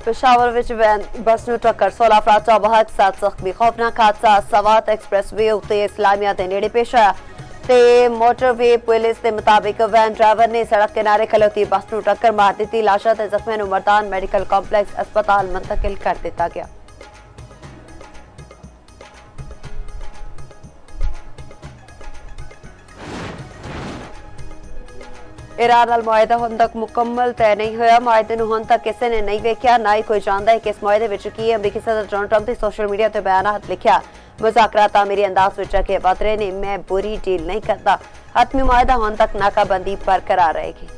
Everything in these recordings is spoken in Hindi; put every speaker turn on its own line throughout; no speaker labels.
पेशावर विच वैन बस ਨੂੰ ਟੱਕਰ 16 ਅਫਰਾਦ 7 ਜ਼ਖਮੀ ਖੌਫਨਾਕ ਹਾਦਸਾ ਸਵਾਤ ਐਕਸਪ੍ਰੈਸਵੇ ਉੱਤੇ ਇਸਲਾਮੀਆ ਦੇ ਨੇੜੇ ਪੇਸ਼ ਆਇਆ ਤੇ ਮੋਟਰਵੇ ਪੁਲਿਸ ਦੇ ਮੁਤਾਬਿਕ ਵੈਨ ਡਰਾਈਵਰ ਨੇ ਸੜਕ ਕਿਨਾਰੇ ਖਲੋਤੀ ਬੱਸ ਨੂੰ ਟੱਕਰ ਮਾਰ ਦਿੱਤੀ। ਲਾਸ਼ਾਂ ਤੇ ਜ਼ਖਮੀਆਂ ਨੂੰ ਮਰਦਾਨ ਮੈਡੀਕਲ ਕੰਪਲੈਕਸ ਹਸਪਤਾਲ ਮੁੰਤਕਿਲ ਕਰ ਦਿੱਤਾ ਗਿਆ। ईरान नाल मुआहदा हुण तक मुकम्मल तय नहीं होया। मुआहदे नूं हुण तक किसी ने नहीं वेख्या, ना ही कोई जानता है कि इस मुआहदे विच की अमरीकी सदर डोनाल्ड ट्रंप ने सोशल मीडिया ते बयानात लिखिया। मुज़ाकरात तामीरी अंदाज विच अगे वध रहे ने, मैं बुरी डील नहीं करता। हतमी मुआहदा हुण तक नाकाबंदी बरकरार रहेगी।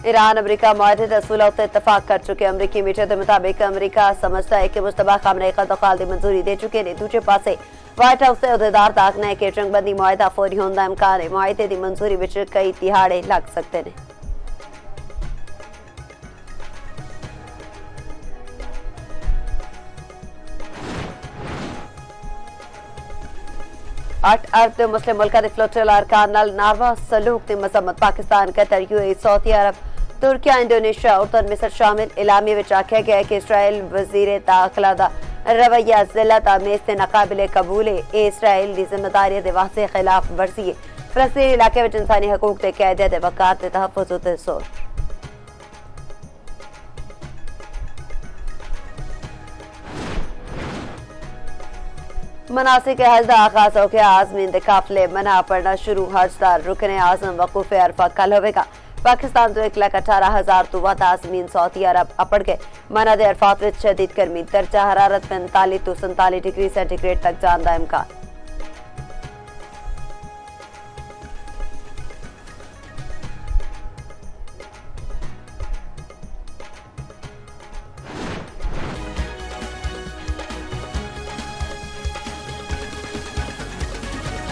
ईरान अमरीका मुआहदे के असूलों उत्ते इतफाक कर चुके। अमरीकी मीडिया के मुताबिक अमरीका समझता है कि मुश्तबा खामनेई कतल की मंजूरी दे चुके हैं। दूजे पासे व्हाइट हाउस के अहदेदार का आखना है कि जंगबंदी मुआहदा फौरी होने का इम्कान है। मुआहदे की मंजूरी विच कई दिहाड़े लग सकते हैं। 8 अरब के मुस्लिम मुल्कों के फ्लोटिला अरकान नाल नारवा सलूक की मजम्मत। पाकिस्तान, कतर, यूएई, सऊदी अरब, तुर्किया, इंडोनेशिया, उर्दन, मिस्र शामिल। इलामी में आख्या गया है कि इसराइल वजीर दाखिला दा रवैया जिला तामीर से नाकाबिले कबूल है। इसराइल की जिम्मेदारी के वास्ते खिलाफ वर्जी है। फलस्तीनी इलाके में इंसानी हकूक के कैदियत वकार के तहफ़्फ़ुज़ उत्ते जोर। मनासिक हज का आगाज हो गया। आज़मीन के काफिले मना पड़ना शुरू। हज का रुकन आज़म वकूफ अरफा कल होगा। पाकिस्तान तो 1,18,000 तो वध आज़मीन सऊदी अरब अपड़ गए। मना दे अरफात में शदीद गर्मी, दर्जा हरारत 45 तो 47 डिग्री सेंटीग्रेड तक जाने का इम्कान।